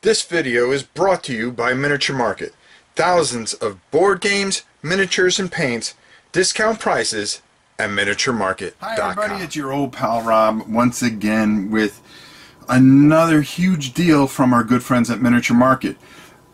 This video is brought to you by Miniature Market. Thousands of board games, miniatures, and paints, discount prices at miniaturemarket.com. Hi everybody, it's your old pal Rob once again with another huge deal from our good friends at Miniature Market.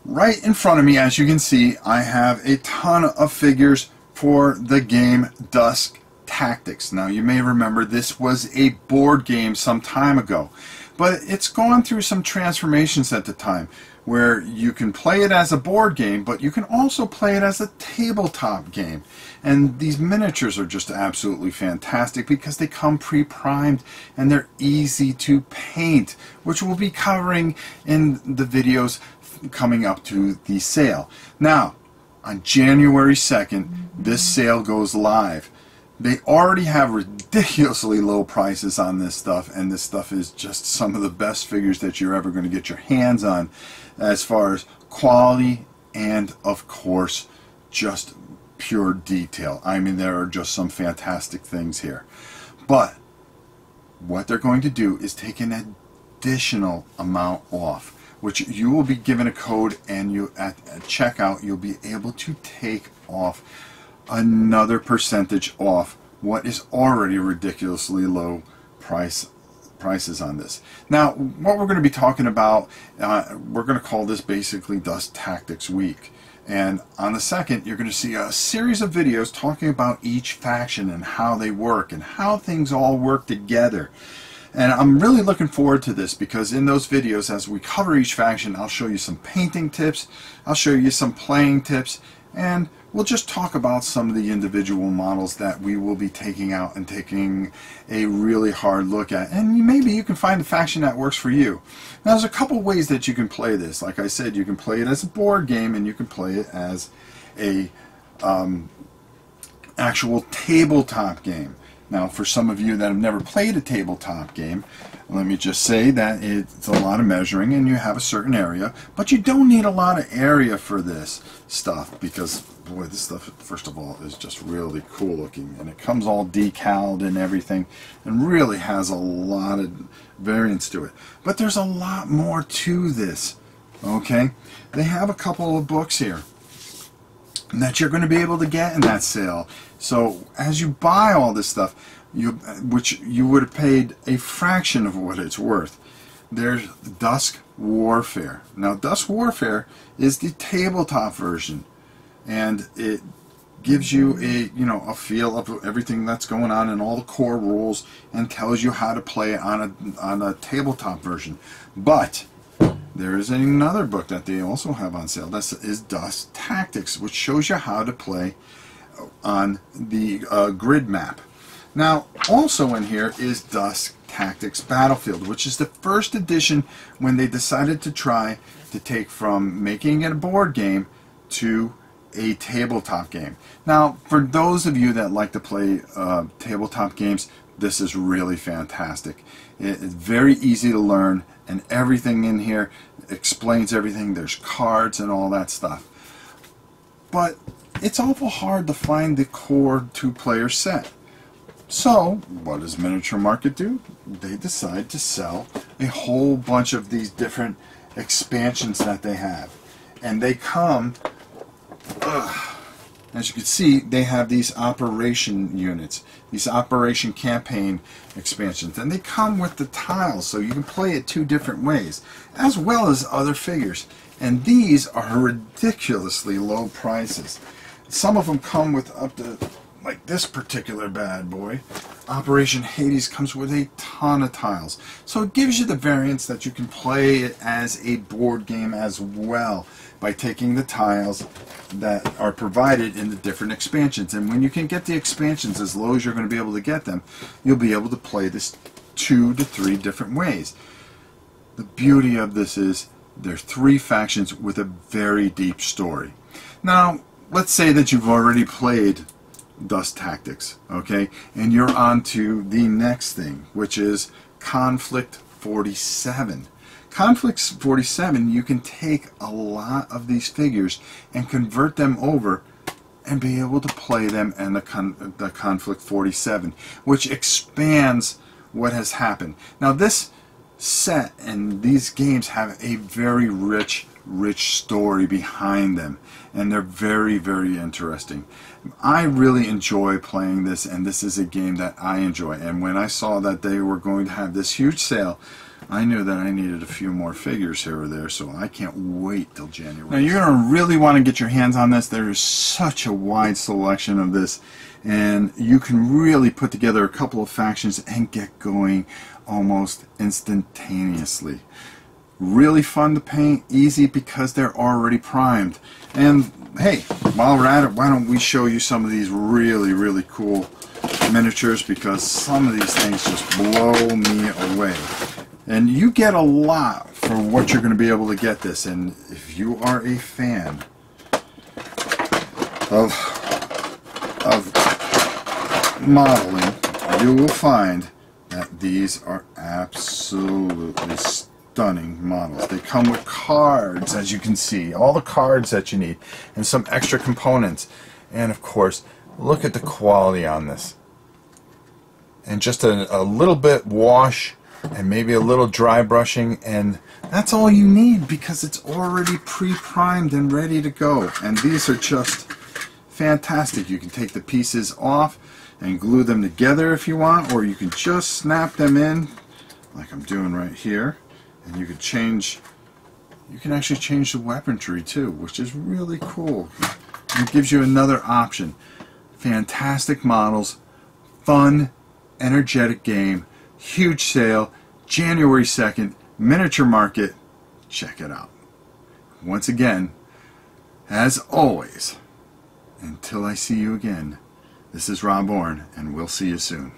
Right in front of me, as you can see, I have a ton of figures for the game Dusk Tactics. Now you may remember this was a board game some time ago, but it's gone through some transformations at the time where you can play it as a board game, but you can also play it as a tabletop game. And these miniatures are just absolutely fantastic because they come pre-primed and they're easy to paint, which we'll be covering in the videos coming up to the sale. Now, on January 2nd, this sale goes live. They already have ridiculously low prices on this stuff, and this stuff is just some of the best figures that you're ever going to get your hands on as far as quality and, of course, just pure detail. I mean, there are just some fantastic things here. But what they're going to do is take an additional amount off, which you will be given a code, and you at checkout you'll be able to take off another percentage off what is already ridiculously low prices on this. Now, what we're going to be talking about, we're going to call this basically Dusk Tactics Week. And on the 2nd, you're going to see a series of videos talking about each faction and how they work and how things all work together. And I'm really looking forward to this because in those videos, as we cover each faction, I'll show you some painting tips, I'll show you some playing tips, and we'll just talk about some of the individual models that we will be taking out and taking a really hard look at. And maybe you can find a faction that works for you. Now, there's a couple ways that you can play this. Like I said, you can play it as a board game, and you can play it as a actual tabletop game. Now, for some of you that have never played a tabletop game, let me just say that it's a lot of measuring and you have a certain area, but you don't need a lot of area for this stuff because, boy, this stuff, first of all, is just really cool looking, and it comes all decaled and everything and really has a lot of variance to it. But there's a lot more to this, okay? They have a couple of books here that you're going to be able to get in that sale. So as you buy all this stuff, which you would have paid a fraction of what it's worth, there's Dusk Warfare. Now, Dusk Warfare is the tabletop version, and it gives you a feel of everything that's going on and all the core rules, and tells you how to play it on a tabletop version. But there is another book that they also have on sale. That is Dusk Tactics, which shows you how to play on the grid map. Now, also in here is Dusk Tactics Battlefield, which is the first edition when they decided to try to take from making it a board game to a tabletop game. Now, for those of you that like to play tabletop games, this is really fantastic. It's very easy to learn, and everything in here explains everything. There's cards and all that stuff. But it's awful hard to find the core two-player set. So, what does Miniature Market do? They decide to sell a whole bunch of these different expansions that they have. And they come, as you can see, they have these operation units, these operation campaign expansions. And they come with the tiles, so you can play it two different ways, as well as other figures. And these are ridiculously low prices. Some of them come with up to, like this particular bad boy, Operation Hades, comes with a ton of tiles. So it gives you the variance that you can play it as a board game as well by taking the tiles that are provided in the different expansions. And when you can get the expansions as low as you're going to be able to get them, you'll be able to play this 2 to 3 different ways. The beauty of this is there's 3 factions with a very deep story. Now, let's say that you've already played Dusk Tactics, okay, and you're on to the next thing, which is Conflict 47. Conflict 47, you can take a lot of these figures and convert them over and be able to play them in the Conflict 47, which expands what has happened. Now, this set, and these games have a very rich story behind them, and they're very, very interesting. I really enjoy playing this, and this is a game that I enjoy. And when I saw that they were going to have this huge sale, I knew that I needed a few more figures here or there, so I can't wait till January. Now you're going to really want to get your hands on this. There is such a wide selection of this, and you can really put together a couple of factions and get going almost instantaneously. Really fun to paint, easy because they're already primed. And hey, while we're at it, why don't we show you some of these really, really cool miniatures, because some of these things just blow me away. And you get a lot for what you're going to be able to get this. And if you are a fan of modeling, you will find that these are absolutely stunning models. They come with cards, as you can see, all the cards that you need, and some extra components. And of course, look at the quality on this. And just a little bit wash and maybe a little dry brushing, and that's all you need, because it's already pre-primed and ready to go. And these are just fantastic. You can take the pieces off and glue them together if you want, or you can just snap them in like I'm doing right here, and you can actually change the weaponry too, which is really cool. It gives you another option. Fantastic models, fun, energetic game. Huge sale, January 2nd, Miniature Market. Check it out. Once again, as always, until I see you again, this is Rob Bourne, and we'll see you soon.